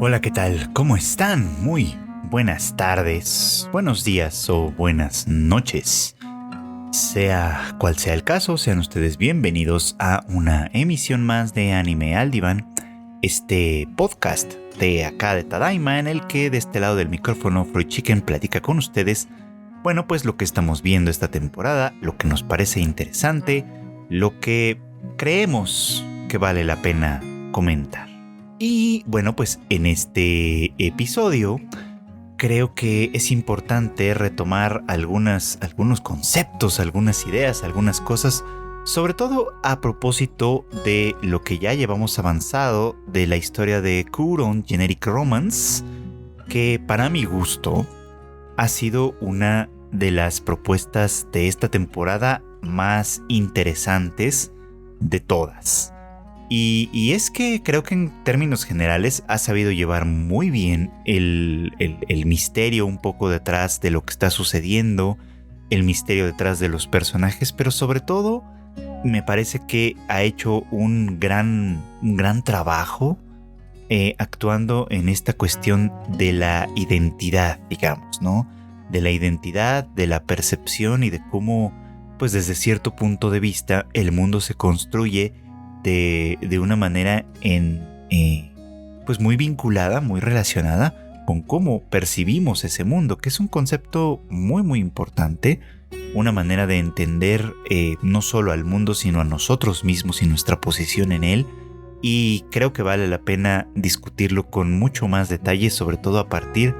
Hola, ¿qué tal? ¿Cómo están? Muy buenas tardes, buenos días o buenas noches. Sea cual sea el caso, sean ustedes bienvenidos a una emisión más de Anime al Diván, este podcast de acá de Tadaima en el que de este lado del micrófono Fruit Chicken platica con ustedes, bueno, pues lo que estamos viendo esta temporada, lo que nos parece interesante, lo que creemos que vale la pena comentar. Y bueno, pues en este episodio creo que es importante retomar algunos conceptos, algunas ideas, algunas cosas, sobre todo a propósito de lo que ya llevamos avanzado de la historia de Kouron Generic Romance, que para mi gusto ha sido una de las propuestas de esta temporada más interesantes de todas. Y es que creo que en términos generales ha sabido llevar muy bien el misterio un poco detrás de lo que está sucediendo, el misterio detrás de los personajes, pero sobre todo me parece que ha hecho un gran trabajo actuando en esta cuestión de la identidad, digamos, ¿no? De la identidad, de la percepción y de cómo, pues desde cierto punto de vista, el mundo se construye de una manera pues muy vinculada, muy relacionada con cómo percibimos ese mundo, que es un concepto muy muy importante, una manera de entender no solo al mundo sino a nosotros mismos y nuestra posición en él, y creo que vale la pena discutirlo con mucho más detalle, sobre todo a partir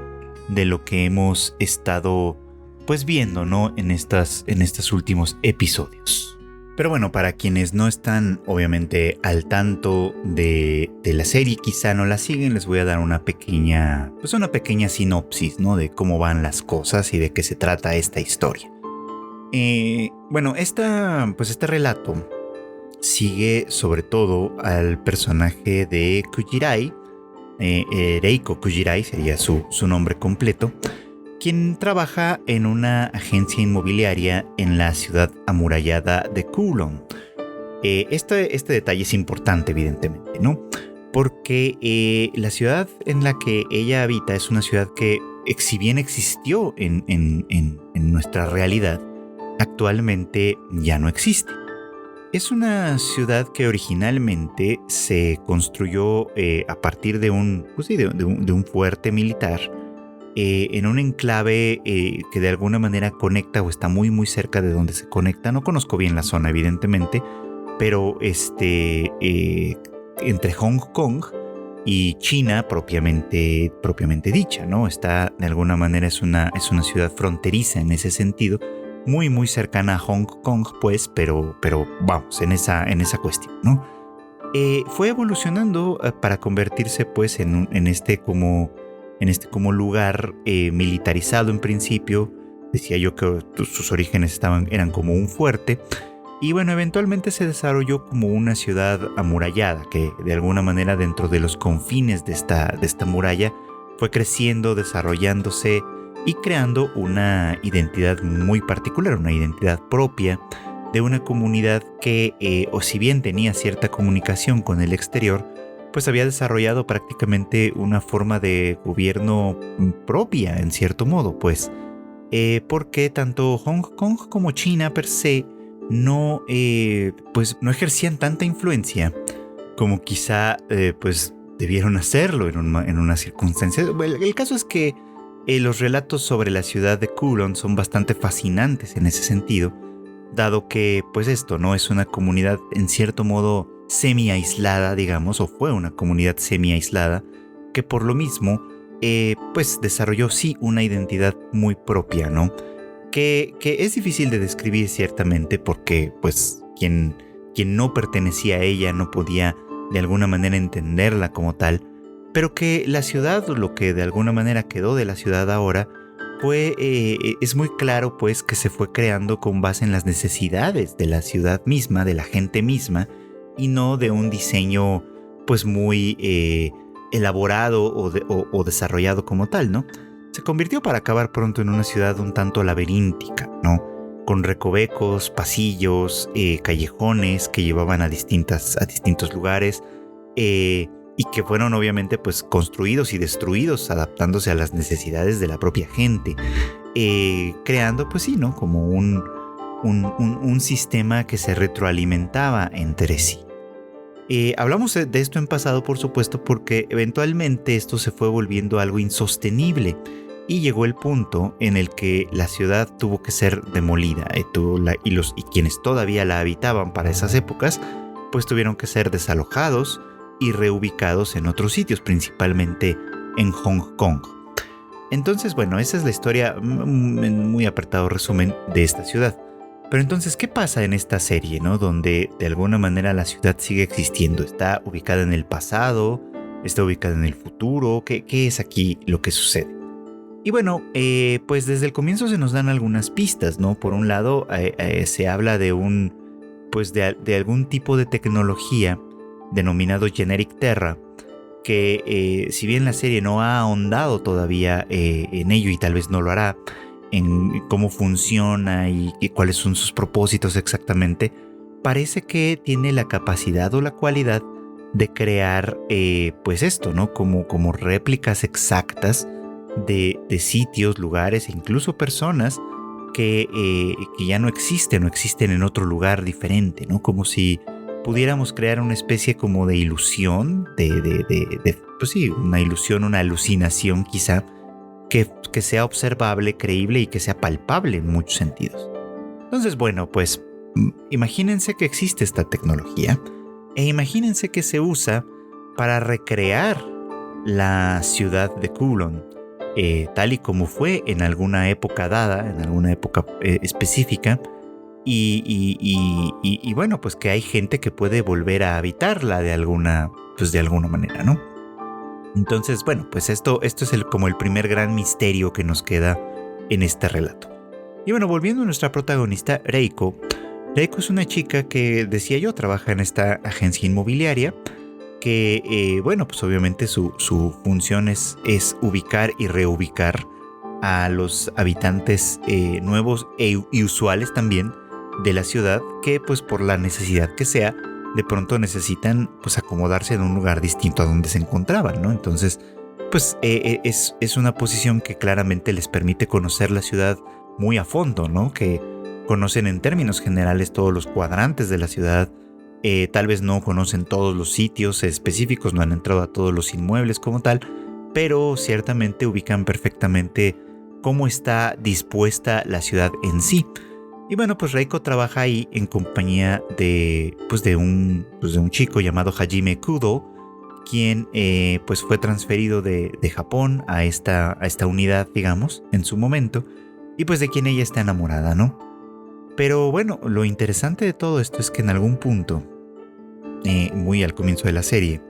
de lo que hemos estado pues viendo, ¿no? en estos últimos episodios. Pero bueno, para quienes no están obviamente al tanto de la serie, quizá no la siguen, les voy a dar una pequeña sinopsis, ¿no? De cómo van las cosas y de qué se trata esta historia. Bueno, este relato sigue sobre todo al personaje de Kujirai, Reiko Kujirai sería su nombre completo, quien trabaja en una agencia inmobiliaria en la ciudad amurallada de Kouron. Este detalle es importante, evidentemente, ¿no? Porque la ciudad en la que ella habita es una ciudad que, si bien existió en nuestra realidad, actualmente ya no existe. Es una ciudad que originalmente se construyó a partir de un fuerte militar, en un enclave que de alguna manera conecta o está muy muy cerca de donde se conecta. No conozco bien la zona, evidentemente, pero entre Hong Kong y China propiamente dicha, ¿no? Está de alguna manera, es una ciudad fronteriza en ese sentido, muy muy cercana a Hong Kong, pues, pero vamos, en esa cuestión, ¿no? Fue evolucionando para convertirse pues en este como lugar militarizado en principio. Decía yo que sus orígenes eran como un fuerte, y bueno, eventualmente se desarrolló como una ciudad amurallada que de alguna manera dentro de los confines de esta muralla fue creciendo, desarrollándose y creando una identidad muy particular, una identidad propia de una comunidad que, o si bien tenía cierta comunicación con el exterior, pues había desarrollado prácticamente una forma de gobierno propia, en cierto modo, pues, porque tanto Hong Kong como China per se no ejercían tanta influencia como quizá pues debieron hacerlo en una circunstancia. El caso es que los relatos sobre la ciudad de Kouron son bastante fascinantes en ese sentido, dado que pues esto no es una comunidad en cierto modo semi-aislada, digamos, o fue una comunidad semi-aislada, que por lo mismo pues desarrolló sí una identidad muy propia, ¿no? Que es difícil de describir ciertamente, porque pues quien no pertenecía a ella no podía de alguna manera entenderla como tal, pero que la ciudad, lo que de alguna manera quedó de la ciudad ahora, es muy claro pues que se fue creando con base en las necesidades de la ciudad misma, de la gente misma, y no de un diseño pues muy elaborado o desarrollado como tal, ¿no? Se convirtió para acabar pronto en una ciudad un tanto laberíntica, ¿no? con recovecos, pasillos, callejones que llevaban a distintos lugares, y que fueron obviamente pues construidos y destruidos adaptándose a las necesidades de la propia gente, creando pues sí, ¿no? Como un sistema que se retroalimentaba entre sí. Hablamos de esto en pasado, por supuesto, porque eventualmente esto se fue volviendo algo insostenible y llegó el punto en el que la ciudad tuvo que ser demolida, y quienes todavía la habitaban para esas épocas pues tuvieron que ser desalojados y reubicados en otros sitios, principalmente en Hong Kong. Entonces, bueno, esa es la historia en muy apretado resumen de esta ciudad. Pero entonces, ¿qué pasa en esta serie, ¿no? Donde de alguna manera la ciudad sigue existiendo. ¿Está ubicada en el pasado? ¿Está ubicada en el futuro? ¿Qué es aquí lo que sucede? Y bueno, pues desde el comienzo se nos dan algunas pistas, ¿no? Por un lado, se habla de de algún tipo de tecnología denominado Generic Terra, que si bien la serie no ha ahondado todavía en ello, y tal vez no lo hará, en cómo funciona y cuáles son sus propósitos exactamente, parece que tiene la capacidad o la cualidad de crear pues esto, ¿no? Como réplicas exactas de sitios, lugares e incluso personas que ya no existen en otro lugar diferente, ¿no? Como si pudiéramos crear una especie como de ilusión, pues sí, una ilusión, una alucinación quizá, que sea observable, creíble y que sea palpable en muchos sentidos. Entonces, bueno, pues imagínense que existe esta tecnología e imagínense que se usa para recrear la ciudad de Kowloon, tal y como fue en alguna época dada, en alguna época específica, y bueno, pues que hay gente que puede volver a habitarla de alguna manera, ¿no? Entonces, bueno, pues esto es como el primer gran misterio que nos queda en este relato. Y bueno, volviendo a nuestra protagonista, Reiko. Reiko es una chica que, decía yo, trabaja en esta agencia inmobiliaria, que, bueno, pues obviamente su función es ubicar y reubicar a los habitantes nuevos y usuales también de la ciudad, que pues por la necesidad que sea, de pronto necesitan pues acomodarse en un lugar distinto a donde se encontraban, ¿no? Entonces, pues es una posición que claramente les permite conocer la ciudad muy a fondo, ¿no? Que conocen en términos generales todos los cuadrantes de la ciudad, tal vez no conocen todos los sitios específicos, no han entrado a todos los inmuebles como tal, pero ciertamente ubican perfectamente cómo está dispuesta la ciudad en sí. Y bueno, pues Reiko trabaja ahí en compañía de un chico llamado Hajime Kudo, quien pues fue transferido de Japón a esta unidad, digamos, en su momento, y pues de quien ella está enamorada, ¿no? Pero bueno, lo interesante de todo esto es que en algún punto, muy al comienzo de la serie,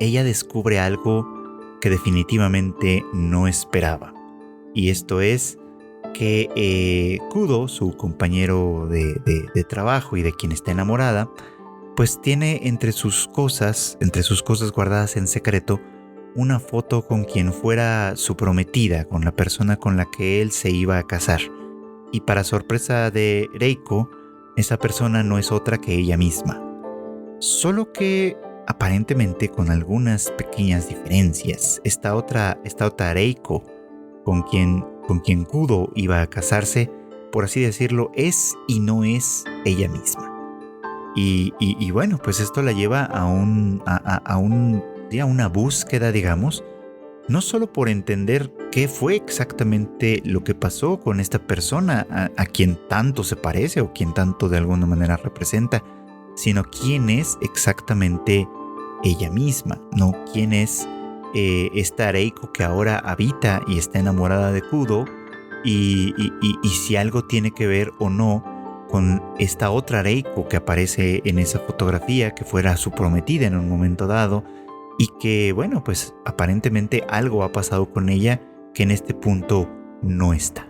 ella descubre algo que definitivamente no esperaba. Y esto es que Kudo, su compañero de trabajo y de quien está enamorada, pues tiene entre sus cosas guardadas en secreto, una foto con quien fuera su prometida, con la persona con la que él se iba a casar. Y para sorpresa de Reiko, esa persona no es otra que ella misma. Solo que aparentemente con algunas pequeñas diferencias. Esta otra Reiko, con quien Kudo iba a casarse, por así decirlo, es y no es ella misma. Y bueno, pues esto la lleva a una búsqueda, digamos, no solo por entender qué fue exactamente lo que pasó con esta persona a quien tanto se parece o quien tanto de alguna manera representa, sino quién es exactamente ella misma, ¿no? Quién es esta Reiko que ahora habita y está enamorada de Kudo, y si algo tiene que ver o no con esta otra Reiko que aparece en esa fotografía, que fuera su prometida en un momento dado, y que, bueno, pues aparentemente algo ha pasado con ella que en este punto no está.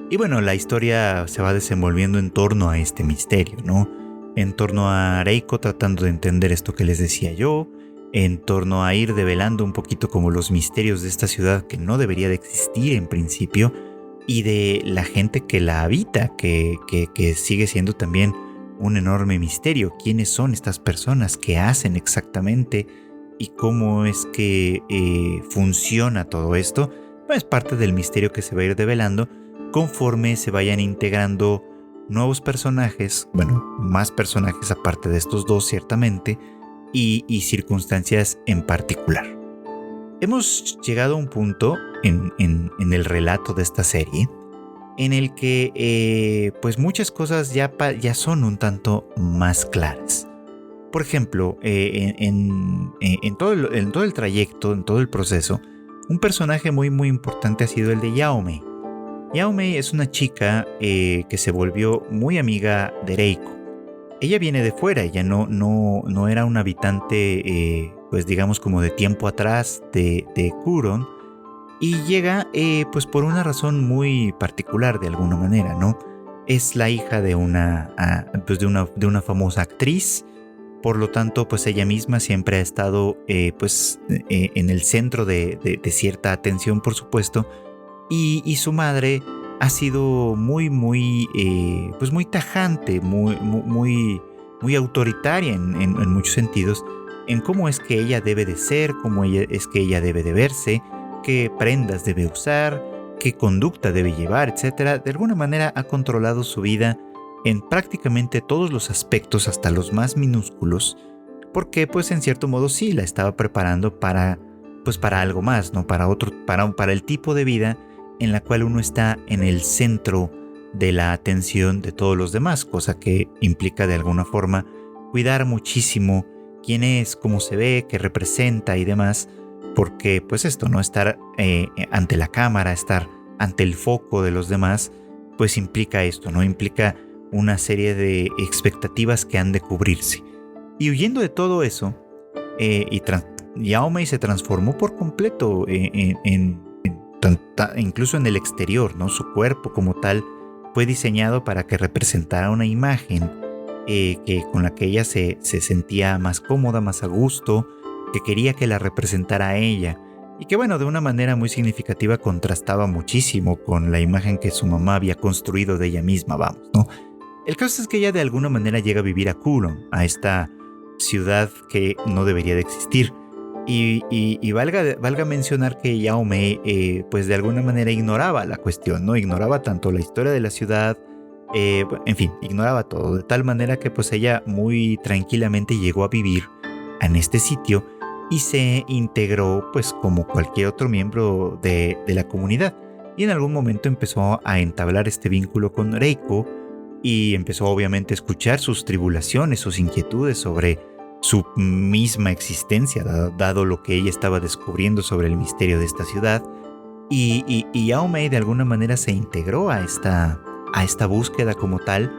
Y bueno, la historia se va desenvolviendo en torno a este misterio, ¿no? En torno a Reiko tratando de entender esto que les decía yo, en torno a ir develando un poquito como los misterios de esta ciudad que no debería de existir en principio, y de la gente que la habita, que sigue siendo también un enorme misterio. ¿Quiénes son estas personas? ¿Qué hacen exactamente? ¿Y cómo es que funciona todo esto? Es parte del misterio que se va a ir develando conforme se vayan integrando nuevos personajes, bueno, más personajes aparte de estos dos ciertamente, y circunstancias en particular. Hemos llegado a un punto en el relato de esta serie en el que pues muchas cosas ya son un tanto más claras. Por ejemplo, en todo el trayecto, en todo el proceso, un personaje muy muy importante ha sido el de Yao Mei. Yao Mei es una chica que se volvió muy amiga de Reiko. Ella viene de fuera, ella no era un habitante, pues digamos como de tiempo atrás de Kuron, y llega pues por una razón muy particular de alguna manera, ¿no? Es la hija de una famosa actriz, por lo tanto pues ella misma siempre ha estado en el centro de cierta atención, por supuesto, y su madre ha sido muy tajante, muy autoritaria en muchos sentidos, en cómo es que ella debe de ser, cómo es que ella debe de verse, qué prendas debe usar, qué conducta debe llevar, etc. De alguna manera ha controlado su vida en prácticamente todos los aspectos, hasta los más minúsculos, porque pues en cierto modo sí la estaba preparando para algo más, ¿no? Para el tipo de vida en la cual uno está en el centro de la atención de todos los demás, cosa que implica de alguna forma cuidar muchísimo quién es, cómo se ve, qué representa y demás, porque pues esto, no estar ante la cámara, estar ante el foco de los demás, pues implica esto, ¿no? Implica una serie de expectativas que han de cubrirse. Y huyendo de todo eso, Yao Mei se transformó por completo incluso en el exterior, ¿no? Su cuerpo como tal fue diseñado para que representara una imagen con la que ella se sentía más cómoda, más a gusto, que quería que la representara a ella, y que bueno, de una manera muy significativa contrastaba muchísimo con la imagen que su mamá había construido de ella misma, vamos, ¿no? El caso es que ella de alguna manera llega a vivir a Kuron, a esta ciudad que no debería de existir. Y valga mencionar que Yao Mei pues de alguna manera ignoraba la cuestión, ¿no? Ignoraba tanto la historia de la ciudad, en fin, ignoraba todo, de tal manera que pues ella muy tranquilamente llegó a vivir en este sitio y se integró pues como cualquier otro miembro de la comunidad. Y en algún momento empezó a entablar este vínculo con Reiko y empezó obviamente a escuchar sus tribulaciones, sus inquietudes sobre su misma existencia, dado lo que ella estaba descubriendo sobre el misterio de esta ciudad. Y Yao Mei de alguna manera se integró a esta búsqueda como tal,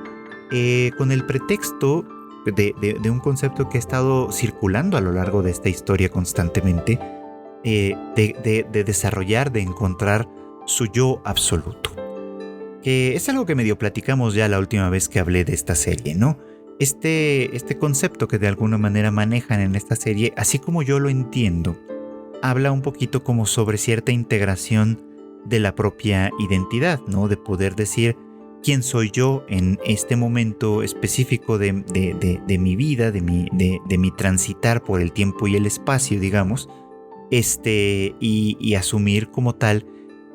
con el pretexto de un concepto que ha estado circulando a lo largo de esta historia constantemente, de desarrollar, de encontrar su yo absoluto. Que es algo que medio platicamos ya la última vez que hablé de esta serie, ¿no? Este concepto que de alguna manera manejan en esta serie, así como yo lo entiendo, habla un poquito como sobre cierta integración de la propia identidad, ¿no? De poder decir quién soy yo en este momento específico de mi vida, de mi transitar por el tiempo y el espacio, digamos, y asumir como tal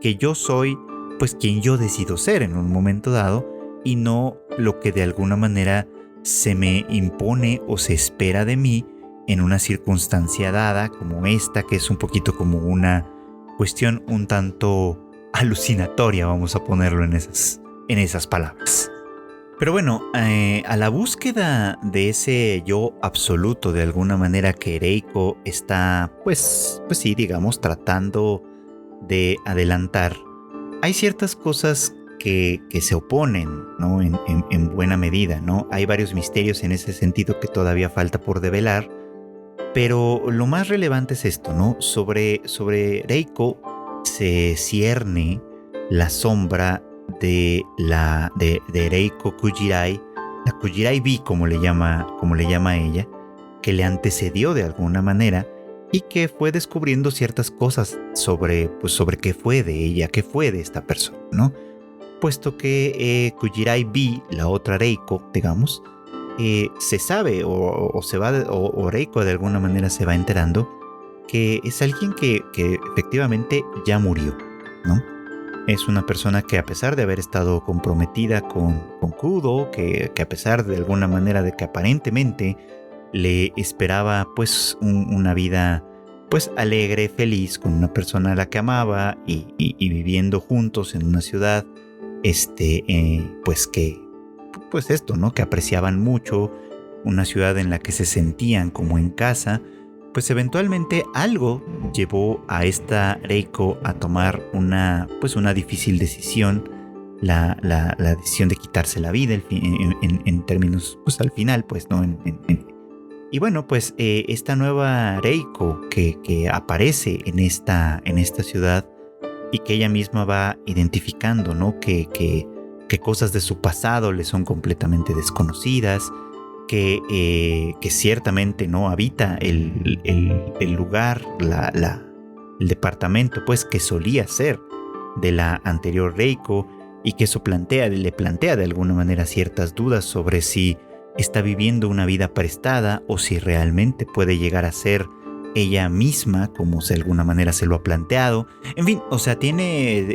que yo soy pues quien yo decido ser en un momento dado, y no lo que de alguna manera se me impone o se espera de mí en una circunstancia dada como esta, que es un poquito como una cuestión un tanto alucinatoria, vamos a ponerlo en esas palabras. Pero bueno, a la búsqueda de ese yo absoluto, de alguna manera, que Reiko está, pues sí, digamos, tratando de adelantar, hay ciertas cosas que se oponen, ¿no? En buena medida, ¿no? Hay varios misterios en ese sentido que todavía falta por develar, pero lo más relevante es esto, ¿no? Sobre Reiko se cierne la sombra de Reiko Kujirai, la Kujirai B, como le llama ella, que le antecedió de alguna manera y que fue descubriendo ciertas cosas sobre qué fue de ella, qué fue de esta persona, ¿no? Puesto que Kujirai B, la otra Reiko, digamos, se sabe o Reiko de alguna manera se va enterando que es alguien que efectivamente ya murió, ¿no? Es una persona que, a pesar de haber estado comprometida con Kudo, que a pesar de alguna manera de que aparentemente le esperaba pues una vida pues alegre, feliz, con una persona a la que amaba y viviendo juntos en una ciudad, pues esto, ¿no? Que apreciaban mucho, una ciudad en la que se sentían como en casa. Pues eventualmente algo llevó a esta Reiko a tomar una difícil decisión, la decisión de quitarse la vida en términos, pues al final, pues, ¿no? Y bueno, pues esta nueva Reiko que aparece en esta ciudad y que ella misma va identificando, ¿no? Que cosas de su pasado le son completamente desconocidas, que ciertamente no habita el lugar, el departamento, pues, que solía ser de la anterior Reiko, y que eso le plantea de alguna manera ciertas dudas sobre si está viviendo una vida prestada o si realmente puede llegar a ser ella misma, como de alguna manera se lo ha planteado. En fin, o sea, tiene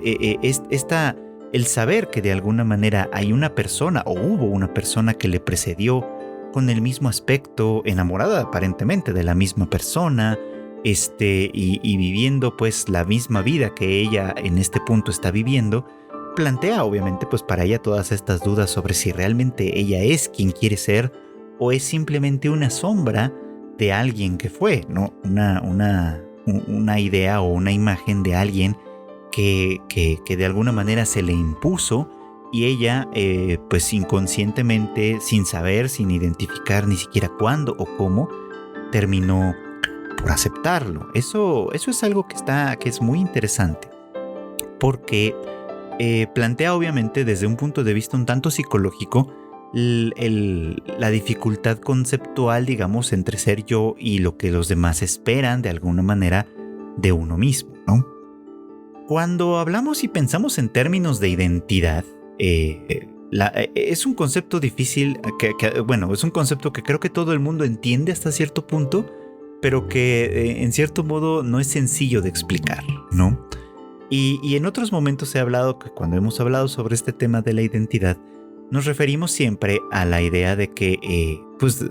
el saber que de alguna manera hay una persona, o hubo una persona que le precedió con el mismo aspecto, enamorada aparentemente de la misma persona, y viviendo pues la misma vida que ella en este punto está viviendo, plantea obviamente pues para ella todas estas dudas sobre si realmente ella es quien quiere ser o es simplemente una sombra de alguien que fue, ¿no? Una idea o una imagen de alguien que de alguna manera se le impuso. Y ella, pues inconscientemente, sin saber, sin identificar ni siquiera cuándo o cómo, terminó por aceptarlo. Eso es algo que es muy interesante, porque plantea obviamente desde un punto de vista un tanto psicológico la dificultad conceptual, digamos, entre ser yo y lo que los demás esperan de alguna manera de uno mismo, ¿no? Cuando hablamos y pensamos en términos de identidad, es un concepto difícil, es un concepto que creo que todo el mundo entiende hasta cierto punto, pero que en cierto modo no es sencillo de explicar, ¿no? Y en otros momentos he hablado que cuando hemos hablado sobre este tema de la identidad, nos referimos siempre a la idea de que,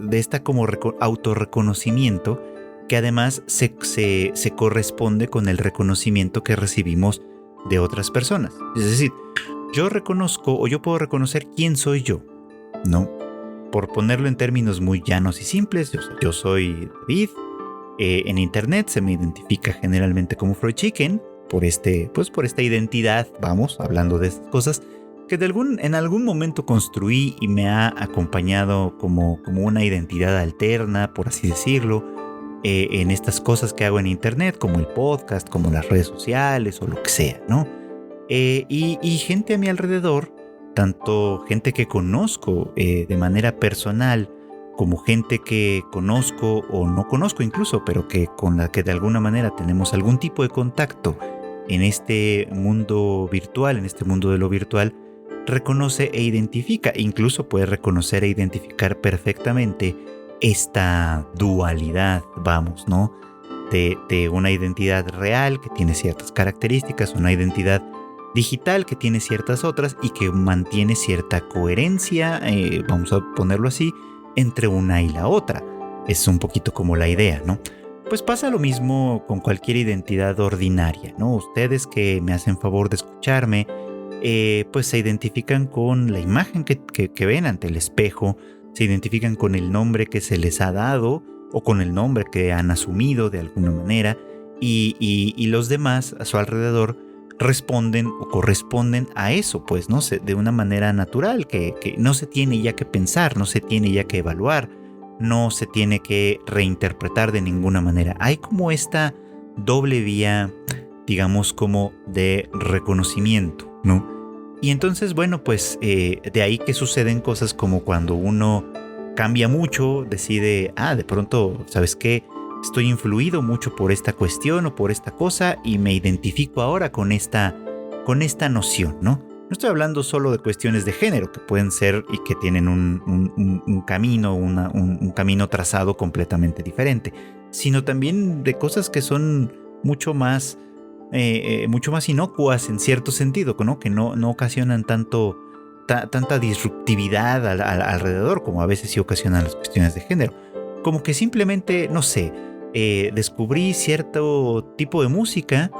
de esta como autorreconocimiento, que además se corresponde con el reconocimiento que recibimos de otras personas. Es decir, yo reconozco o yo puedo reconocer quién soy yo, ¿no? Por ponerlo en términos muy llanos y simples, yo soy David. En internet se me identifica generalmente como Freud Chicken por esta identidad, vamos, hablando de estas cosas que en algún momento construí y me ha acompañado como una identidad alterna, por así decirlo, en estas cosas que hago en internet, como el podcast, como las redes sociales o lo que sea, ¿no? Y gente a mi alrededor, tanto gente que conozco de manera personal, como gente que conozco o no conozco incluso, pero con la que de alguna manera tenemos algún tipo de contacto en este mundo virtual, en este mundo de lo virtual, reconoce e identifica, incluso puede reconocer e identificar perfectamente esta dualidad, vamos, ¿no? De una identidad real que tiene ciertas características, una identidad digital que tiene ciertas otras y que mantiene cierta coherencia, vamos a ponerlo así, entre una y la otra. Es un poquito como la idea, ¿no? Pues pasa lo mismo con cualquier identidad ordinaria, ¿no? Ustedes que me hacen favor de escucharme, pues se identifican con la imagen que ven ante el espejo, se identifican con el nombre que se les ha dado o con el nombre que han asumido de alguna manera, y los demás a su alrededor responden o corresponden a eso, pues, ¿no? De una manera natural, que no se tiene ya que pensar, no se tiene ya que evaluar, no se tiene que reinterpretar de ninguna manera. Hay como esta doble vía, digamos, como de reconocimiento, ¿no? Y entonces, bueno, pues de ahí que suceden cosas como cuando uno cambia mucho, decide, de pronto, ¿sabes qué? estoy influido mucho por esta cuestión o por esta cosa y me identifico ahora con esta noción, ¿no? No estoy hablando solo de cuestiones de género que pueden ser y que tienen un camino, un camino trazado completamente diferente, sino también de cosas que son mucho más inocuas en cierto sentido, ¿no? Que no ocasionan tanta disruptividad alrededor como a veces sí ocasionan las cuestiones de género. Como que simplemente, no sé, descubrí cierto tipo de música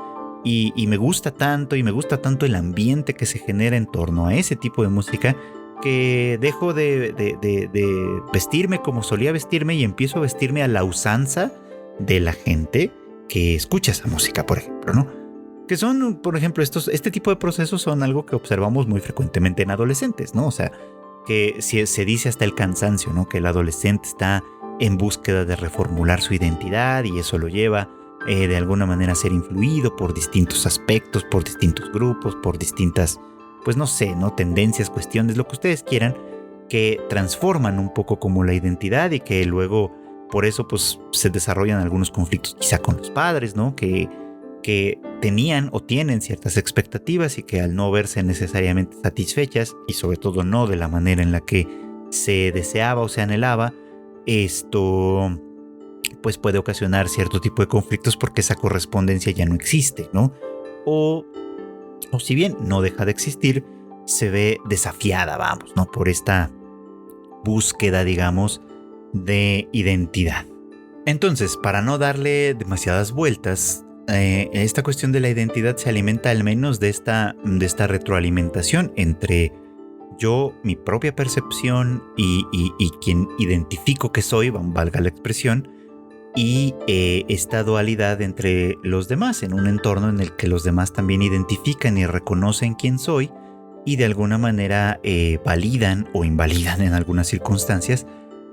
y me gusta tanto el ambiente que se genera en torno a ese tipo de música que dejo de vestirme como solía vestirme y empiezo a vestirme a la usanza de la gente que escucha esa música, por ejemplo, ¿no? Que son, por ejemplo, este tipo de procesos son algo que observamos muy frecuentemente en adolescentes, ¿no? O sea, que se dice hasta el cansancio, ¿no? Que el adolescente está en búsqueda de reformular su identidad y eso lo lleva de alguna manera a ser influido por distintos aspectos, por distintos grupos, por distintas, pues no sé, ¿no? Tendencias, cuestiones, lo que ustedes quieran, que transforman un poco como la identidad y que luego por eso pues se desarrollan algunos conflictos quizá con los padres, ¿no? Que tenían o tienen ciertas expectativas y que al no verse necesariamente satisfechas y sobre todo no de la manera en la que se deseaba o se anhelaba, esto pues puede ocasionar cierto tipo de conflictos porque esa correspondencia ya no existe, ¿no? O si bien no deja de existir, se ve desafiada, vamos, ¿no? Por esta búsqueda, digamos, de identidad. Entonces, para no darle demasiadas vueltas, esta cuestión de la identidad se alimenta al menos de esta retroalimentación entre yo, mi propia percepción y quien identifico que soy, valga la expresión, y esta dualidad entre los demás en un entorno en el que los demás también identifican y reconocen quién soy y de alguna manera validan o invalidan en algunas circunstancias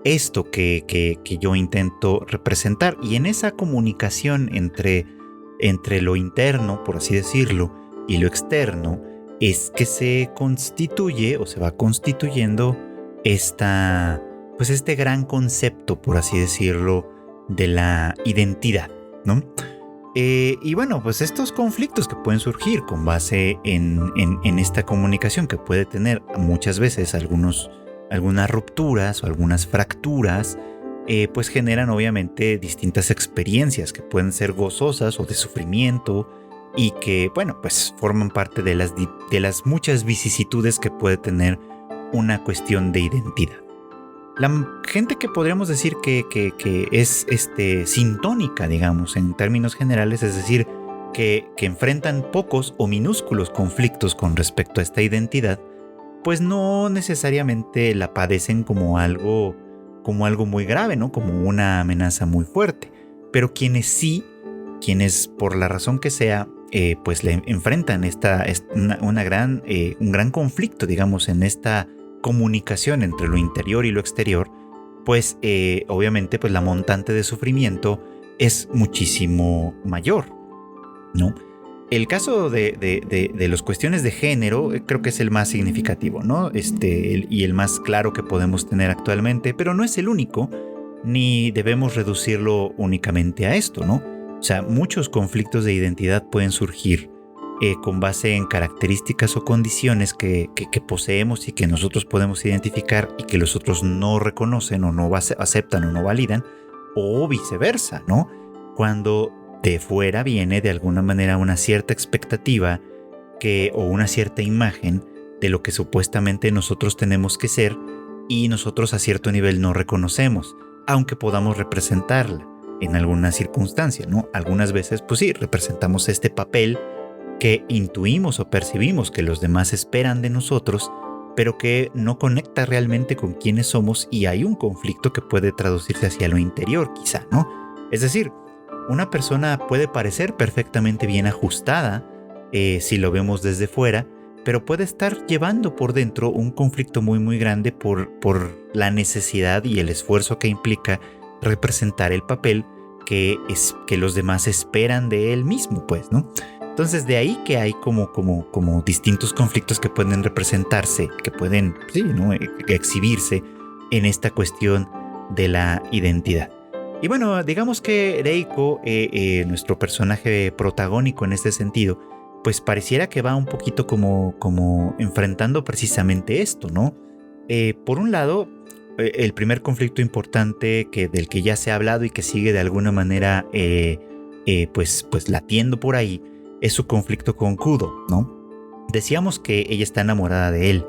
esto que yo intento representar. Y en esa comunicación entre lo interno, por así decirlo, y lo externo, es que se constituye o se va constituyendo este gran concepto, por así decirlo, de la identidad, ¿no? Y bueno, pues estos conflictos que pueden surgir con base en esta comunicación que puede tener muchas veces algunas rupturas o algunas fracturas, pues generan obviamente distintas experiencias que pueden ser gozosas o de sufrimiento y que, bueno, pues forman parte de las muchas vicisitudes que puede tener una cuestión de identidad. La gente que podríamos decir que es sintónica, digamos, en términos generales, es decir, que enfrentan pocos o minúsculos conflictos con respecto a esta identidad, pues no necesariamente la padecen como algo muy grave, ¿no? Como una amenaza muy fuerte. Pero quienes por la razón que sea, pues le enfrentan un gran conflicto, digamos, en esta comunicación entre lo interior y lo exterior, pues obviamente pues la montante de sufrimiento es muchísimo mayor, ¿no? El caso de las cuestiones de género creo que es el más significativo, ¿no? Y el más claro que podemos tener actualmente, pero no es el único, ni debemos reducirlo únicamente a esto, ¿no? O sea, muchos conflictos de identidad pueden surgir con base en características o condiciones que poseemos y que nosotros podemos identificar y que los otros no reconocen o no aceptan o no validan, o viceversa, ¿no? Cuando de fuera viene de alguna manera una cierta expectativa o una cierta imagen de lo que supuestamente nosotros tenemos que ser y nosotros a cierto nivel no reconocemos, aunque podamos representarla en alguna circunstancia, ¿no? Algunas veces, pues sí, representamos este papel que intuimos o percibimos que los demás esperan de nosotros, pero que no conecta realmente con quiénes somos y hay un conflicto que puede traducirse hacia lo interior, quizá, ¿no? Es decir, una persona puede parecer perfectamente bien ajustada si lo vemos desde fuera, pero puede estar llevando por dentro un conflicto muy muy grande por la necesidad y el esfuerzo que implica representar el papel que los demás esperan de él mismo, pues, ¿no? Entonces de ahí que hay como distintos conflictos que pueden representarse, que pueden, sí, ¿no?, exhibirse en esta cuestión de la identidad. Y bueno, digamos que Reiko, nuestro personaje protagónico en este sentido, pues pareciera que va un poquito como enfrentando precisamente esto, ¿no? Por un lado, el primer conflicto importante del que ya se ha hablado y que sigue de alguna manera pues latiendo por ahí, es su conflicto con Kudo, ¿no? Decíamos que ella está enamorada de él,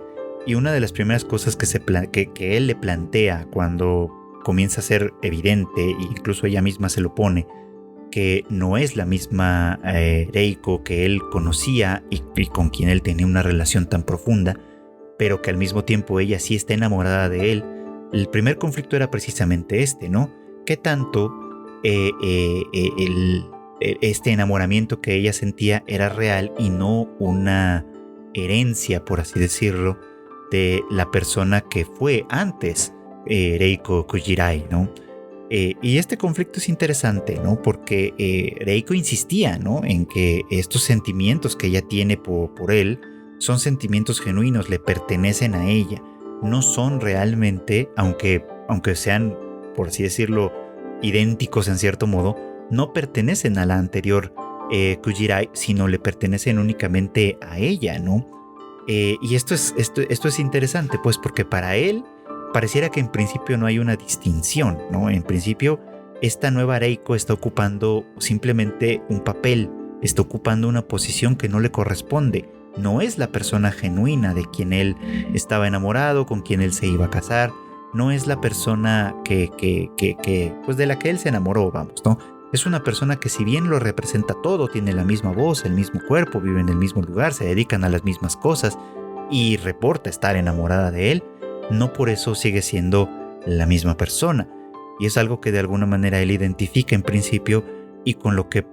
y una de las primeras cosas que él le plantea cuando comienza a ser evidente, e incluso ella misma se lo pone, que no es la misma Reiko que él conocía y con quien él tenía una relación tan profunda, pero que al mismo tiempo ella sí está enamorada de él. El primer conflicto era precisamente este, ¿no? ¿Qué tanto este enamoramiento que ella sentía era real y no una herencia, por así decirlo, de la persona que fue antes Reiko Kujirai, ¿no? Y este conflicto es interesante, ¿no? Porque Reiko insistía, ¿no?, en que estos sentimientos que ella tiene por él son sentimientos genuinos, le pertenecen a ella, no son realmente, aunque sean, por así decirlo, idénticos en cierto modo, no pertenecen a la anterior Kujirai, sino le pertenecen únicamente a ella, ¿no? Y esto es interesante, pues, porque para él pareciera que en principio no hay una distinción, ¿no? En principio, esta nueva Reiko está ocupando simplemente un papel, está ocupando una posición que no le corresponde. No es la persona genuina de quien él estaba enamorado, con quien él se iba a casar. No es la persona pues de la que él se enamoró, vamos, ¿no? Es una persona que, si bien lo representa todo, tiene la misma voz, el mismo cuerpo, vive en el mismo lugar, se dedican a las mismas cosas y reporta estar enamorada de él, no por eso sigue siendo la misma persona. Y es algo que de alguna manera él identifica en principio, y con lo que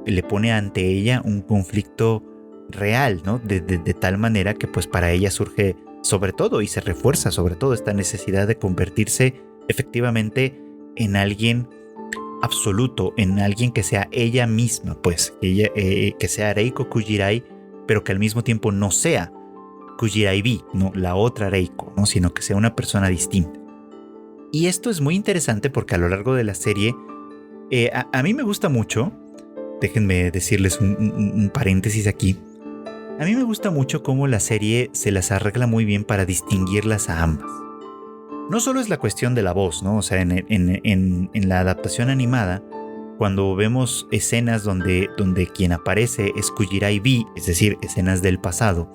le pone ante ella un conflicto real, ¿no? De tal manera que pues para ella surge sobre todo y se refuerza sobre todo esta necesidad de convertirse efectivamente en alguien absoluto, en alguien que sea ella misma, pues que sea Reiko Kujirai, pero que al mismo tiempo no sea Kujirai-B, no la otra Reiko, ¿no?, sino que sea una persona distinta. Y esto es muy interesante porque a lo largo de la serie a mí me gusta mucho. Déjenme decirles un paréntesis aquí. A mí me gusta mucho cómo la serie se las arregla muy bien para distinguirlas a ambas. No solo es la cuestión de la voz, ¿no? O sea, en la adaptación animada, cuando vemos escenas donde quien aparece es Kujirai-B, es decir, escenas del pasado,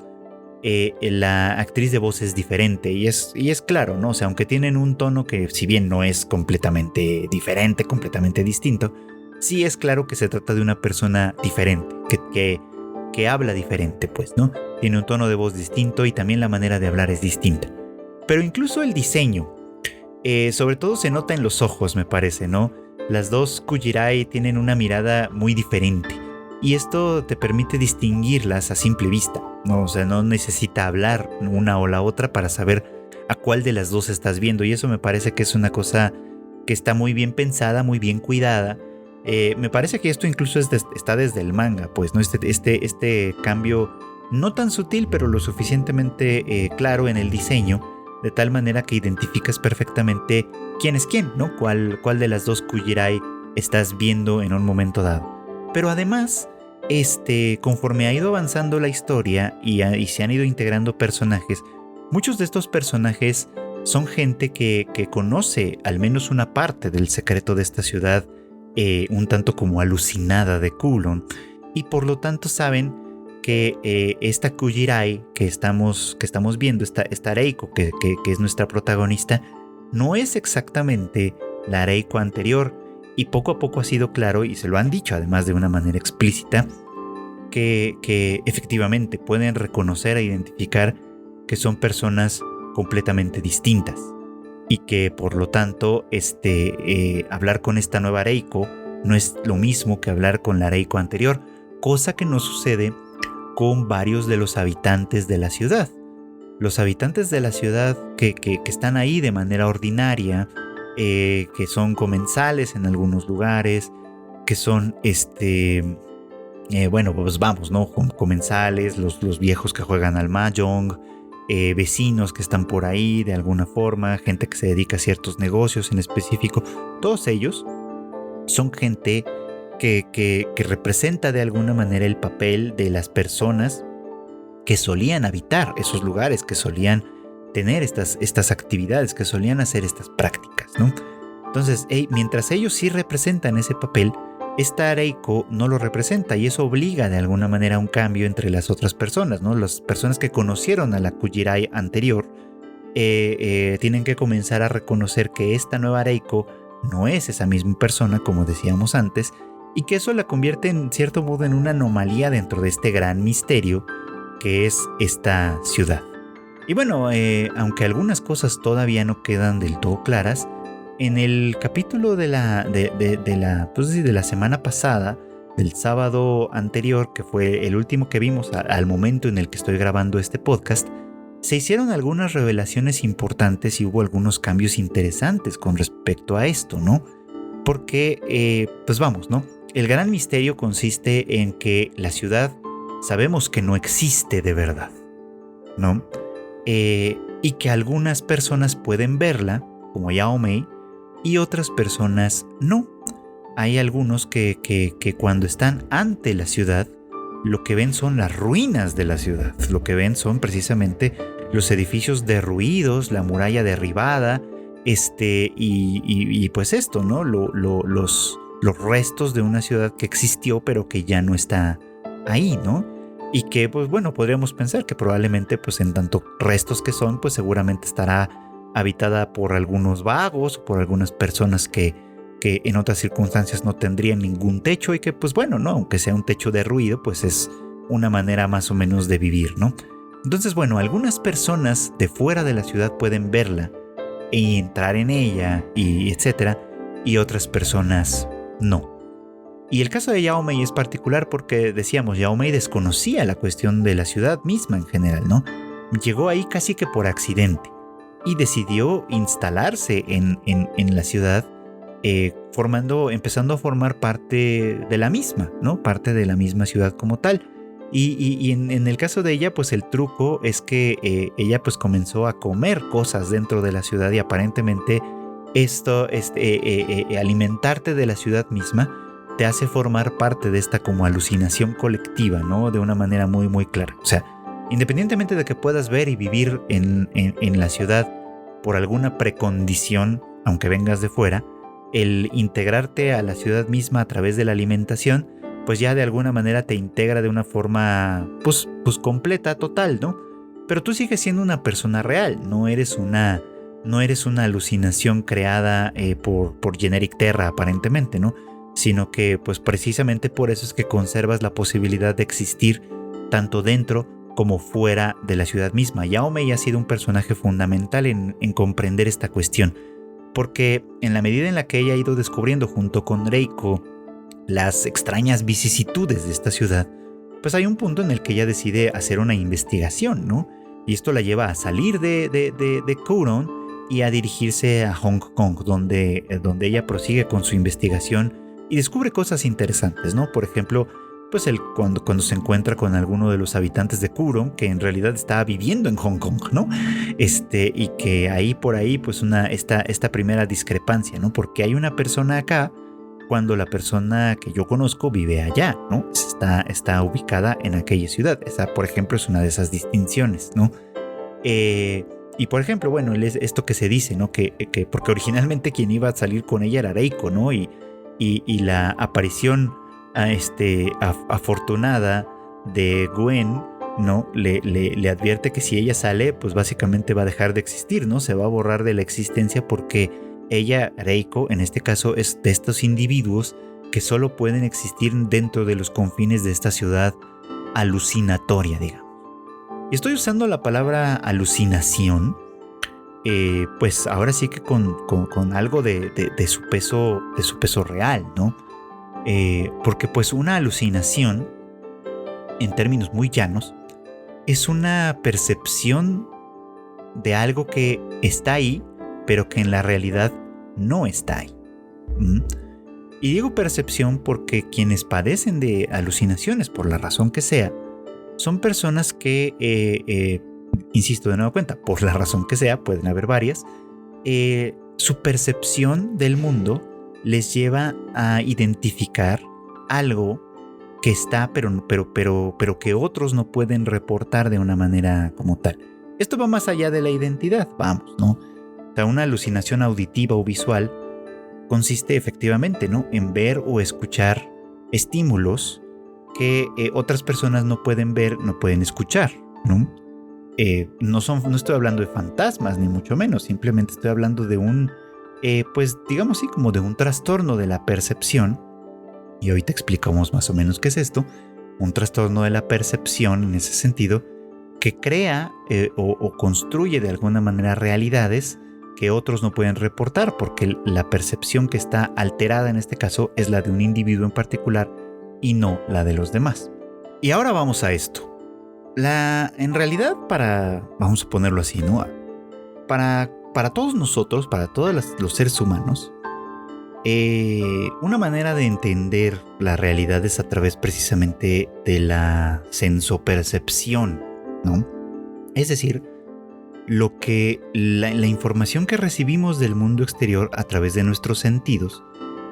la actriz de voz es diferente y es claro, ¿no? O sea, aunque tienen un tono que, si bien no es completamente diferente, completamente distinto, sí es claro que se trata de una persona diferente, que habla diferente, pues, ¿no? Tiene un tono de voz distinto y también la manera de hablar es distinta. Pero incluso el diseño, sobre todo se nota en los ojos, me parece, ¿no? Las dos Kujirai tienen una mirada muy diferente y esto te permite distinguirlas a simple vista, ¿no? O sea, no necesita hablar una o la otra para saber a cuál de las dos estás viendo, y eso me parece que es una cosa que está muy bien pensada, muy bien cuidada. Me parece que esto incluso está desde el manga, pues, ¿no? Este cambio no tan sutil, pero lo suficientemente claro en el diseño, de tal manera que identificas perfectamente quién es quién, ¿no? Cuál de las dos Kujirai estás viendo en un momento dado. Pero además, conforme ha ido avanzando la historia y se han ido integrando personajes, muchos de estos personajes son gente que conoce al menos una parte del secreto de esta ciudad, un tanto como alucinada de Kulon, y por lo tanto saben que esta Kujirai que estamos viendo, esta Reiko que es nuestra protagonista, no es exactamente la Reiko anterior, y poco a poco ha sido claro, y se lo han dicho además de una manera explícita, que efectivamente pueden reconocer e identificar que son personas completamente distintas, y que por lo tanto hablar con esta nueva Reiko no es lo mismo que hablar con la Reiko anterior, cosa que no sucede con varios de los habitantes de la ciudad. Los habitantes de la ciudad que están ahí de manera ordinaria, que son comensales en algunos lugares, que son bueno, pues vamos, ¿no? Comensales, los viejos que juegan al mahjong, vecinos que están por ahí de alguna forma, gente que se dedica a ciertos negocios en específico, todos ellos son gente que representa de alguna manera el papel de las personas que solían habitar esos lugares, que solían tener estas actividades, que solían hacer estas prácticas, ¿no? Entonces, mientras ellos sí representan ese papel, esta Reiko no lo representa, y eso obliga de alguna manera a un cambio entre las otras personas, ¿no? Las personas que conocieron a la Kujirai anterior tienen que comenzar a reconocer que esta nueva Reiko no es esa misma persona, como decíamos antes, y que eso la convierte en cierto modo en una anomalía dentro de este gran misterio que es esta ciudad. Y bueno, aunque algunas cosas todavía no quedan del todo claras, en el capítulo de la semana pasada, del sábado anterior, que fue el último que vimos al momento en el que estoy grabando este podcast, se hicieron algunas revelaciones importantes y hubo algunos cambios interesantes con respecto a esto, ¿no? Porque, pues vamos, ¿no? El gran misterio consiste en que la ciudad sabemos que no existe de verdad, ¿no? Y que algunas personas pueden verla, como Yao Mei, y otras personas no. Hay algunos que cuando están ante la ciudad, lo que ven son las ruinas de la ciudad. Lo que ven son precisamente los edificios derruidos, la muralla derribada, y pues esto, ¿no? Los restos de una ciudad que existió pero que ya no está ahí, ¿no? Y que, pues bueno, podríamos pensar que probablemente, pues en tanto restos que son, pues seguramente estará habitada por algunos vagos o por algunas personas que en otras circunstancias no tendrían ningún techo, y que, pues bueno, ¿no? Aunque sea un techo derruido, pues es una manera más o menos de vivir, ¿no? Entonces, bueno, algunas personas de fuera de la ciudad pueden verla y entrar en ella, y etcétera, y otras personas no. Y el caso de Yao Mei es particular porque, decíamos, Yao Mei desconocía la cuestión de la ciudad misma en general, ¿no? Llegó ahí casi que por accidente y decidió instalarse en la ciudad, empezando a formar parte de la misma, ¿no? Parte de la misma ciudad como tal. Y en el caso de ella, pues el truco es que ella pues comenzó a comer cosas dentro de la ciudad, y aparentemente esto, alimentarte de la ciudad misma te hace formar parte de esta como alucinación colectiva, ¿no? De una manera muy muy clara. O sea, independientemente de que puedas ver y vivir en la ciudad por alguna precondición, aunque vengas de fuera, el integrarte a la ciudad misma a través de la alimentación, pues ya de alguna manera te integra de una forma pues completa, total, ¿no? Pero tú sigues siendo una persona real, no eres una alucinación creada por Generic Terra aparentemente, ¿no? Sino que pues precisamente por eso es que conservas la posibilidad de existir tanto dentro como fuera de la ciudad misma. Yao Mei ha sido un personaje fundamental en comprender esta cuestión, porque en la medida en la que ella ha ido descubriendo junto con Reiko las extrañas vicisitudes de esta ciudad, pues hay un punto en el que ella decide hacer una investigación, ¿no? Y esto la lleva a salir de Kowloon y a dirigirse a Hong Kong, donde ella prosigue con su investigación y descubre cosas interesantes, ¿no? Por ejemplo, pues cuando se encuentra con alguno de los habitantes de Kowloon, que en realidad estaba viviendo en Hong Kong, ¿no? Y que ahí por ahí, pues esta primera discrepancia, ¿no? Porque hay una persona acá cuando la persona que yo conozco vive allá, ¿no? Está ubicada en aquella ciudad. Esa, por ejemplo, es una de esas distinciones, ¿no? Y por ejemplo, bueno, esto que se dice, ¿no? Que porque originalmente quien iba a salir con ella era Reiko, ¿no? Y la aparición afortunada de Gwen, ¿no? Le advierte que si ella sale, pues básicamente va a dejar de existir, ¿no? Se va a borrar de la existencia, porque ella, Reiko, en este caso, es de estos individuos que solo pueden existir dentro de los confines de esta ciudad alucinatoria, digamos. Y estoy usando la palabra alucinación, pues ahora sí que con algo de su peso real, ¿no? Porque pues una alucinación, en términos muy llanos, es una percepción de algo que está ahí, pero que en la realidad no está ahí. Y digo percepción porque quienes padecen de alucinaciones, por la razón que sea, son personas que, insisto de nueva cuenta, por la razón que sea, pueden haber varias, su percepción del mundo les lleva a identificar algo que está, pero que otros no pueden reportar de una manera como tal. Esto va más allá de la identidad, vamos, ¿no? O sea, una alucinación auditiva o visual consiste efectivamente, ¿no?, en ver o escuchar estímulos que otras personas no pueden ver, no pueden escuchar, ¿no? No estoy hablando de fantasmas, ni mucho menos, simplemente estoy hablando de un, pues digamos así, como de un trastorno de la percepción. Y ahorita explicamos más o menos qué es esto. Un trastorno de la percepción en ese sentido que crea o construye de alguna manera realidades que otros no pueden reportar, porque la percepción que está alterada en este caso es la de un individuo en particular y no la de los demás. Y ahora vamos a esto. En realidad, vamos a ponerlo así, ¿no? Para todos nosotros, para todos los seres humanos, una manera de entender la realidad es a través precisamente de la sensopercepción, ¿no? Es decir, la información que recibimos del mundo exterior a través de nuestros sentidos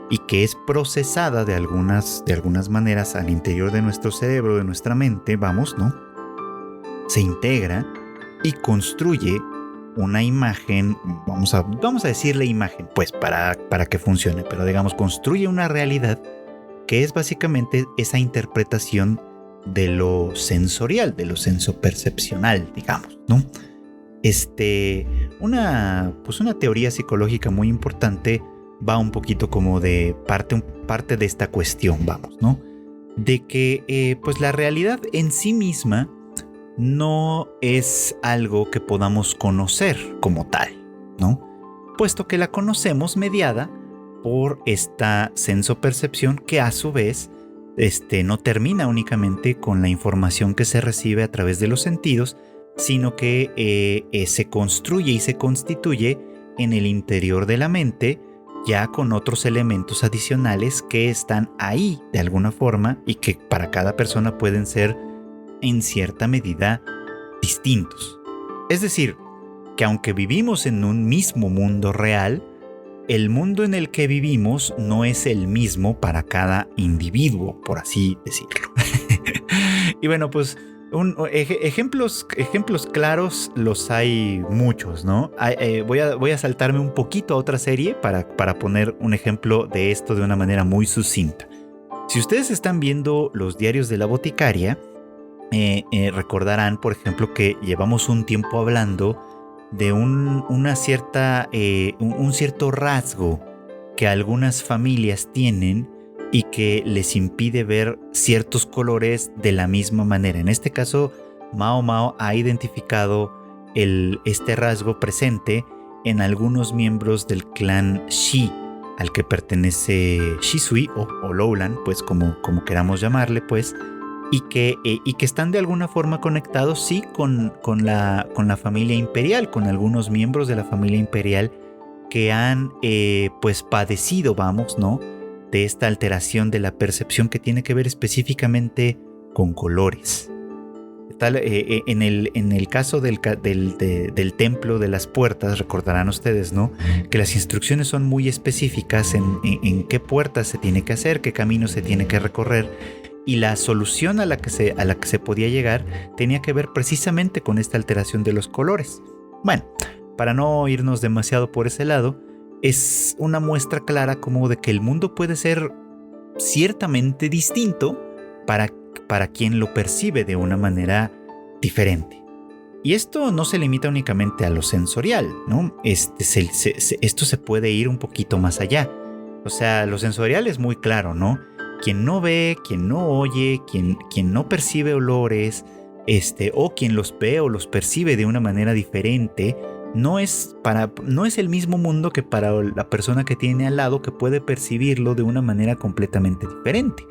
y que es procesada de algunas maneras al interior de nuestro cerebro, de nuestra mente, vamos, ¿no? Se integra y construye una imagen, vamos a decirle imagen, pues para que funcione, pero digamos, construye una realidad que es básicamente esa interpretación de lo sensorial, de lo sensopercepcional, digamos, ¿no? Una teoría psicológica muy importante va un poquito como de parte de esta cuestión, vamos, ¿no? De que pues la realidad en sí misma no es algo que podamos conocer como tal, ¿no? Puesto que la conocemos mediada por esta sensopercepción que a su vez no termina únicamente con la información que se recibe a través de los sentidos, sino que se construye y se constituye en el interior de la mente, ya con otros elementos adicionales que están ahí de alguna forma y que para cada persona pueden ser en cierta medida distintos. Es decir, que aunque vivimos en un mismo mundo real, el mundo en el que vivimos no es el mismo para cada individuo, por así decirlo. Y bueno, pues ejemplos claros los hay muchos, ¿no? Voy a saltarme un poquito a otra serie para poner un ejemplo de esto de una manera muy sucinta. Si ustedes están viendo los diarios de la boticaria, recordarán, por ejemplo, que llevamos un tiempo hablando de un cierto rasgo que algunas familias tienen y que les impide ver ciertos colores de la misma manera. En este caso, Mao ha identificado este rasgo presente en algunos miembros del clan Shi, al que pertenece Shisui o Lowland, pues como queramos llamarle, pues, y que están de alguna forma conectados, sí, con la familia imperial, con algunos miembros de la familia imperial que han pues padecido, vamos, ¿no?, de esta alteración de la percepción que tiene que ver específicamente con colores. En el caso del templo de las puertas, recordarán ustedes, ¿no?, que las instrucciones son muy específicas en qué puertas se tiene que hacer, qué camino se tiene que recorrer, y la solución a la que se podía llegar tenía que ver precisamente con esta alteración de los colores. Bueno, para no irnos demasiado por ese lado, es una muestra clara como de que el mundo puede ser ciertamente distinto para quien lo percibe de una manera diferente. Y esto no se limita únicamente a lo sensorial, ¿no? Esto se puede ir un poquito más allá. O sea, lo sensorial es muy claro, ¿no? Quien no ve, quien no oye, quien no percibe olores, o quien los ve o los percibe de una manera diferente, no es el mismo mundo que para la persona que tiene al lado, que puede percibirlo de una manera completamente diferente.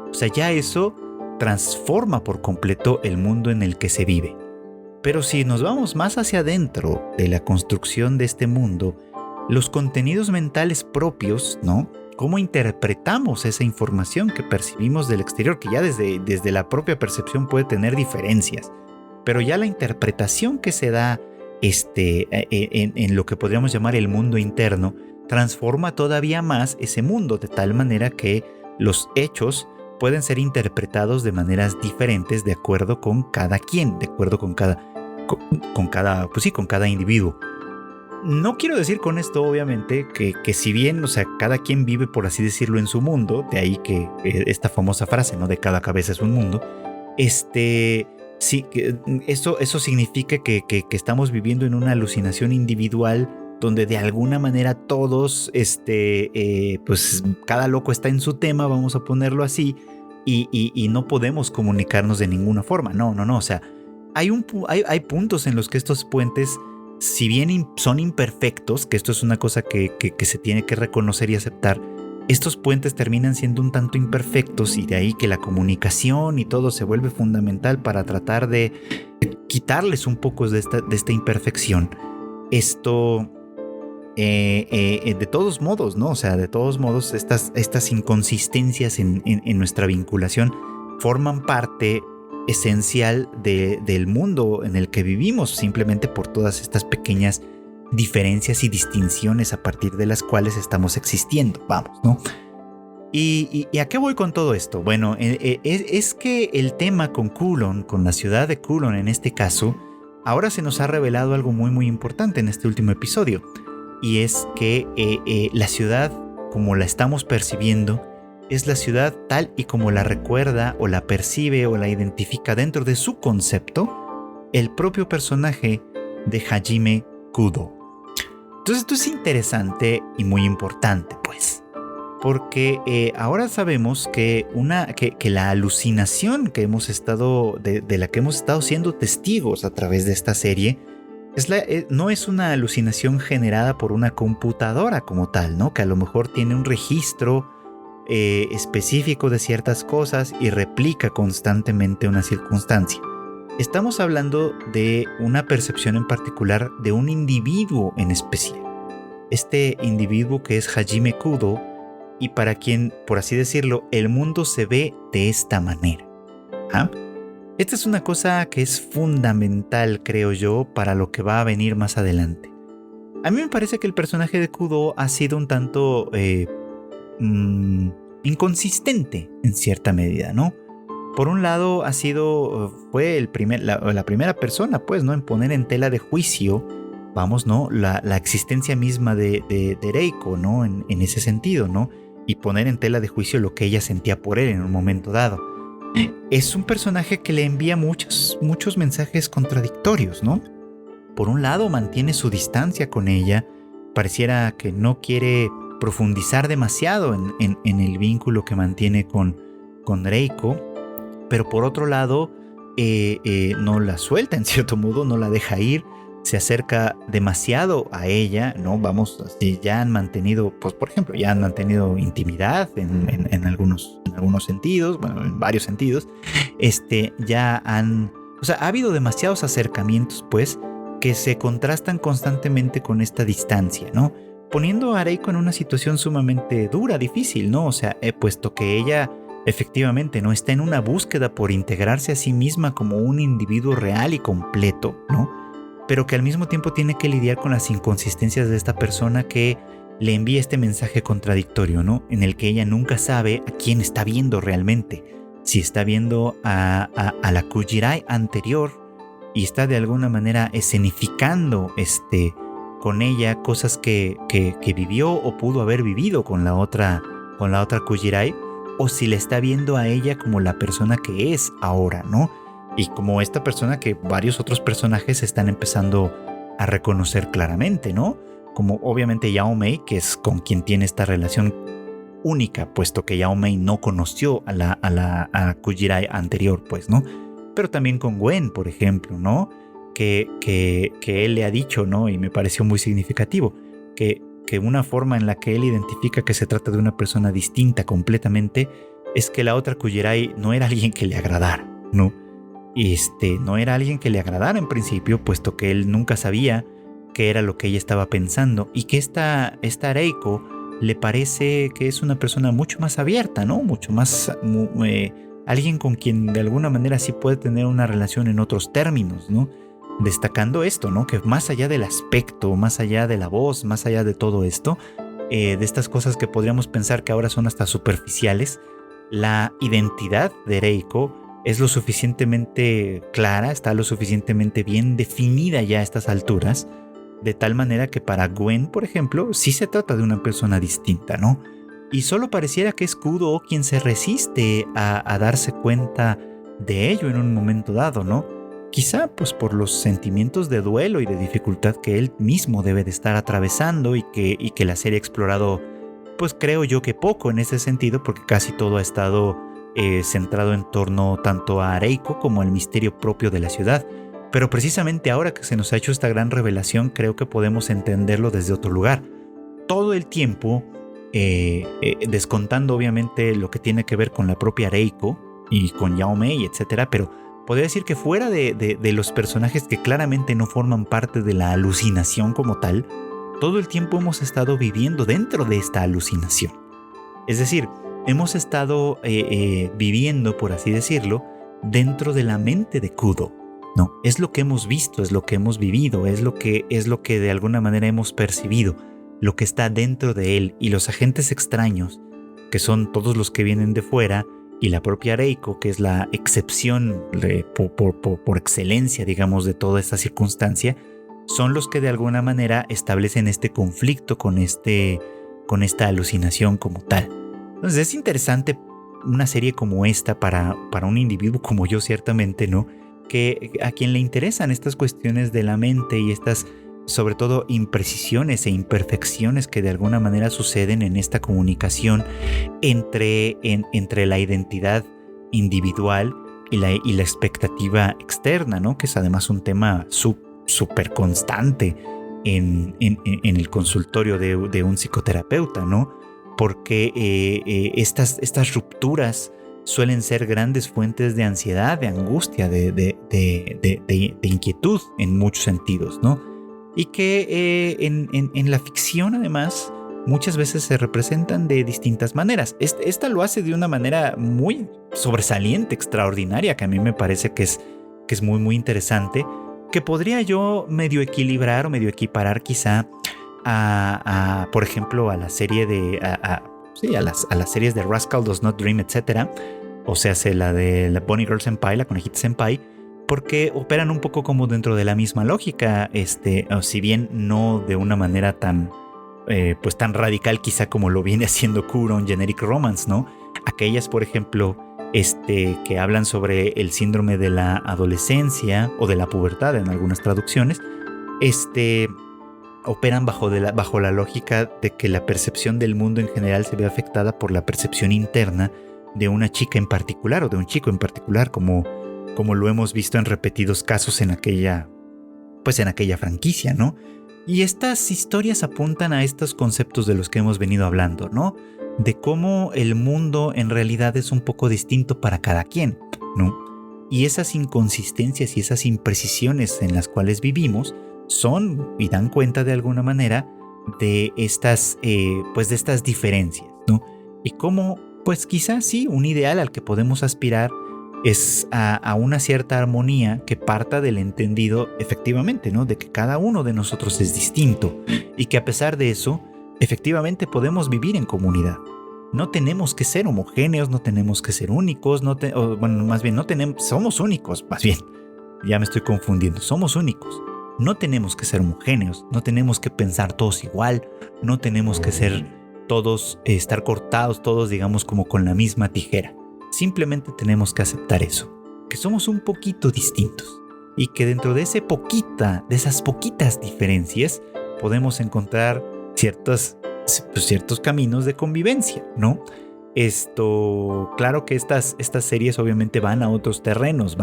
O sea, ya eso transforma por completo el mundo en el que se vive. Pero si nos vamos más hacia adentro de la construcción de este mundo, los contenidos mentales propios, ¿no?, cómo interpretamos esa información que percibimos del exterior, que ya desde la propia percepción puede tener diferencias, pero ya la interpretación que se da en lo que podríamos llamar el mundo interno transforma todavía más ese mundo, de tal manera que los hechos pueden ser interpretados de maneras diferentes de acuerdo con cada quien, de acuerdo con cada individuo. No quiero decir con esto, obviamente, que si bien, o sea, cada quien vive, por así decirlo, en su mundo, de ahí que esta famosa frase, ¿no? De cada cabeza es un mundo. Sí, eso significa que estamos viviendo en una alucinación individual donde de alguna manera todos, pues cada loco está en su tema, vamos a ponerlo así, y no podemos comunicarnos de ninguna forma. No, o sea, hay puntos en los que estos puentes, si bien son imperfectos, que esto es una cosa que se tiene que reconocer y aceptar, estos puentes terminan siendo un tanto imperfectos, y de ahí que la comunicación y todo se vuelve fundamental para tratar de quitarles un poco de esta imperfección. Esto, de todos modos, ¿no? O sea, de todos modos, estas inconsistencias en nuestra vinculación forman parte esencial del mundo en el que vivimos, simplemente por todas estas pequeñas diferencias y distinciones a partir de las cuales estamos existiendo, vamos, ¿no? ¿Y a qué voy con todo esto? Bueno, es que el tema con Culon, con la ciudad de Culon en este caso, ahora se nos ha revelado algo muy muy importante en este último episodio, y es que la ciudad, como la estamos percibiendo, es la ciudad tal y como la recuerda o la percibe o la identifica dentro de su concepto el propio personaje de Hajime Kudo. Entonces esto es interesante y muy importante, pues, porque ahora sabemos que la alucinación que hemos estado de la que hemos estado siendo testigos a través de esta serie no es una alucinación generada por una computadora como tal, ¿no? Que a lo mejor tiene un registro específico de ciertas cosas y replica constantemente una circunstancia. Estamos hablando de una percepción en particular de un individuo en especial. Este individuo que es Hajime Kudo, y para quien, por así decirlo, el mundo se ve de esta manera. ¿Ah? Esta es una cosa que es fundamental, creo yo, para lo que va a venir más adelante. A mí me parece que el personaje de Kudo ha sido un tanto inconsistente en cierta medida, ¿no? Por un lado fue la primera persona, pues, ¿no? En poner en tela de juicio, vamos, ¿no? La existencia misma de Reiko, ¿no? En ese sentido, ¿no? Y poner en tela de juicio lo que ella sentía por él en un momento dado. Es un personaje que le envía muchos mensajes contradictorios, ¿no? Por un lado mantiene su distancia con ella, pareciera que no quiere profundizar demasiado en el vínculo que mantiene con Reiko, pero por otro lado no la suelta en cierto modo, no la deja ir, se acerca demasiado a ella, ¿no? Vamos, ya han mantenido, pues por ejemplo, ya han mantenido intimidad en algunos sentidos, bueno, en varios sentidos, o sea, ha habido demasiados acercamientos, pues, que se contrastan constantemente con esta distancia, ¿no? Poniendo a Reiko en una situación sumamente dura, difícil, ¿no? O sea, puesto que ella efectivamente no está en una búsqueda por integrarse a sí misma como un individuo real y completo, ¿no? Pero que al mismo tiempo tiene que lidiar con las inconsistencias de esta persona que le envía este mensaje contradictorio, ¿no? En el que ella nunca sabe a quién está viendo realmente. Si está viendo a la Kujirai anterior y está de alguna manera escenificando con ella cosas que vivió o pudo haber vivido con la otra Kujirai, o si le está viendo a ella como la persona que es ahora, ¿no? Y como esta persona que varios otros personajes están empezando a reconocer claramente, ¿no? Como obviamente Yao Mei, que es con quien tiene esta relación única, puesto que Yao Mei no conoció a la Kujirai anterior, pues, ¿no? Pero también con Gwen, por ejemplo, ¿no? Que él le ha dicho, ¿no? Y me pareció muy significativo, que una forma en la que él identifica que se trata de una persona distinta completamente es que la otra Kujirai no era alguien que le agradara, ¿no? No era alguien que le agradara en principio, puesto que él nunca sabía qué era lo que ella estaba pensando, y que esta Reiko le parece que es una persona mucho más abierta, ¿no? Mucho más alguien con quien de alguna manera sí puede tener una relación en otros términos, ¿no? Destacando esto, ¿no? Que más allá del aspecto, más allá de la voz, más allá de todo esto, de estas cosas que podríamos pensar que ahora son hasta superficiales, la identidad de Reiko es lo suficientemente clara, está lo suficientemente bien definida ya a estas alturas, de tal manera que para Gwen, por ejemplo, sí se trata de una persona distinta, ¿no? Y solo pareciera que es Kudo quien se resiste a darse cuenta de ello en un momento dado, ¿no? Quizá pues por los sentimientos de duelo y de dificultad que él mismo debe de estar atravesando y que la serie ha explorado, pues creo yo que poco en ese sentido, porque casi todo ha estado centrado en torno tanto a Reiko como al misterio propio de la ciudad. Pero precisamente ahora que se nos ha hecho esta gran revelación, creo que podemos entenderlo desde otro lugar. Todo el tiempo, descontando obviamente lo que tiene que ver con la propia Reiko y con Yao Mei, etcétera, pero podría decir que fuera de los personajes que claramente no forman parte de la alucinación como tal, todo el tiempo hemos estado viviendo dentro de esta alucinación. Es decir, hemos estado viviendo, por así decirlo, dentro de la mente de Kudo, ¿no? Es lo que hemos visto, es lo que hemos vivido, es lo que de alguna manera hemos percibido, lo que está dentro de él, y los agentes extraños, que son todos los que vienen de fuera, y la propia Reiko, que es la excepción por excelencia, digamos, de toda esta circunstancia, son los que de alguna manera establecen este conflicto con esta alucinación como tal. Entonces es interesante una serie como esta para un individuo como yo, ciertamente, ¿no? Que a quien le interesan estas cuestiones de la mente y estas, sobre todo, imprecisiones e imperfecciones que de alguna manera suceden en esta comunicación entre la identidad individual y la expectativa externa, ¿no? Que es además un tema súper constante en el consultorio de un psicoterapeuta, ¿no? Porque estas rupturas suelen ser grandes fuentes de ansiedad, de angustia, de inquietud en muchos sentidos, ¿no? Y que en la ficción, además, muchas veces se representan de distintas maneras. Esta lo hace de una manera muy sobresaliente, extraordinaria, que a mí me parece que es muy, muy interesante, que podría yo medio equilibrar o medio equiparar quizá por ejemplo, a la serie a las series de Rascal Does Not Dream, etc. O sea, la de la Bunny Girl Senpai, la Conejita Senpai, porque operan un poco como dentro de la misma lógica, si bien no de una manera tan radical quizá como lo viene haciendo Kuron Generic Romance, ¿no? Aquellas, por ejemplo, que hablan sobre el síndrome de la adolescencia o de la pubertad en algunas traducciones, operan bajo la lógica de que la percepción del mundo en general se ve afectada por la percepción interna de una chica en particular o de un chico en particular, como lo hemos visto en repetidos casos en aquella franquicia, ¿no? Y estas historias apuntan a estos conceptos de los que hemos venido hablando, ¿no? De cómo el mundo en realidad es un poco distinto para cada quien, ¿no? Y esas inconsistencias y esas imprecisiones en las cuales vivimos son y dan cuenta de alguna manera de estas diferencias, ¿no? Y cómo, pues quizás sí, un ideal al que podemos aspirar es a una cierta armonía que parta del entendido, efectivamente, ¿no? De que cada uno de nosotros es distinto y que a pesar de eso, efectivamente podemos vivir en comunidad. No tenemos que ser homogéneos, no tenemos que ser únicos, somos únicos, más bien. Ya me estoy confundiendo, somos únicos. No tenemos que ser homogéneos, no tenemos que pensar todos igual, no tenemos que ser todos, estar cortados todos, digamos, como con la misma tijera. Simplemente tenemos que aceptar eso, que somos un poquito distintos y que dentro de esas poquitas diferencias podemos encontrar ciertos caminos de convivencia, ¿no? Claro que estas series obviamente van a otros terrenos,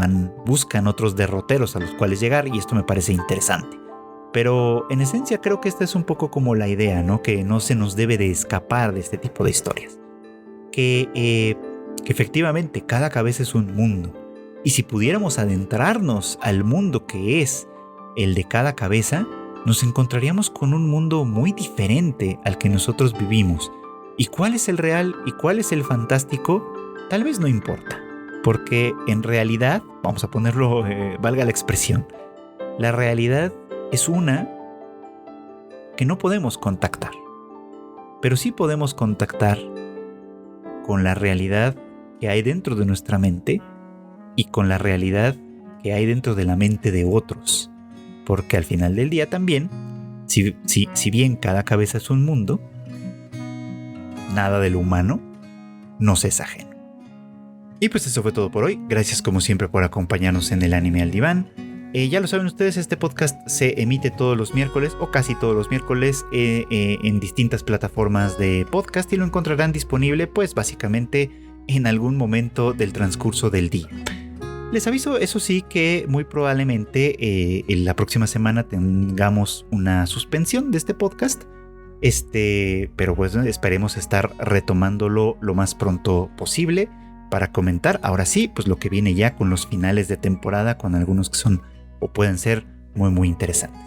buscan otros derroteros a los cuales llegar, y esto me parece interesante. Pero en esencia creo que esta es un poco como la idea, ¿no? Que no se nos debe de escapar de este tipo de historias. Que efectivamente cada cabeza es un mundo. Y si pudiéramos adentrarnos al mundo que es el de cada cabeza, nos encontraríamos con un mundo muy diferente al que nosotros vivimos. ¿Y cuál es el real y cuál es el fantástico? Tal vez no importa, porque en realidad, vamos a ponerlo, valga la expresión, la realidad es una que no podemos contactar, pero sí podemos contactar con la realidad que hay dentro de nuestra mente y con la realidad que hay dentro de la mente de otros. Porque al final del día también, si bien cada cabeza es un mundo, nada de lo humano nos es ajeno. Y pues eso fue todo por hoy. Gracias como siempre por acompañarnos en el Anime al Diván. Ya lo saben ustedes, este podcast se emite todos los miércoles o casi todos los miércoles en distintas plataformas de podcast y lo encontrarán disponible pues básicamente en algún momento del transcurso del día. Les aviso, eso sí, que muy probablemente en la próxima semana tengamos una suspensión de este podcast. Pero pues esperemos estar retomándolo lo más pronto posible para comentar. Ahora sí, pues lo que viene ya con los finales de temporada, con algunos que son o pueden ser muy muy interesantes.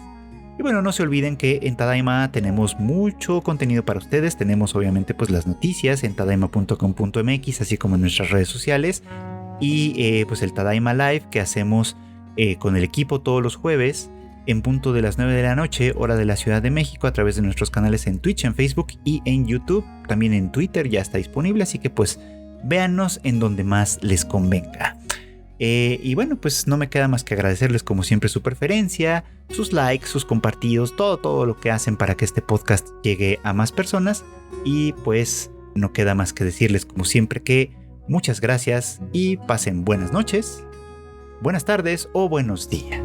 Y bueno, no se olviden que en Tadaima tenemos mucho contenido para ustedes. Tenemos obviamente pues las noticias en tadaima.com.mx, así como en nuestras redes sociales. Y pues el Tadaima Live que hacemos con el equipo todos los jueves en punto de las 9 de la noche, hora de la Ciudad de México, a través de nuestros canales en Twitch, en Facebook y en YouTube. También en Twitter ya está disponible, así que pues véannos en donde más les convenga. Y bueno, pues no me queda más que agradecerles como siempre su preferencia, sus likes, sus compartidos, todo lo que hacen para que este podcast llegue a más personas. Y pues no queda más que decirles como siempre que muchas gracias y pasen buenas noches, buenas tardes o buenos días.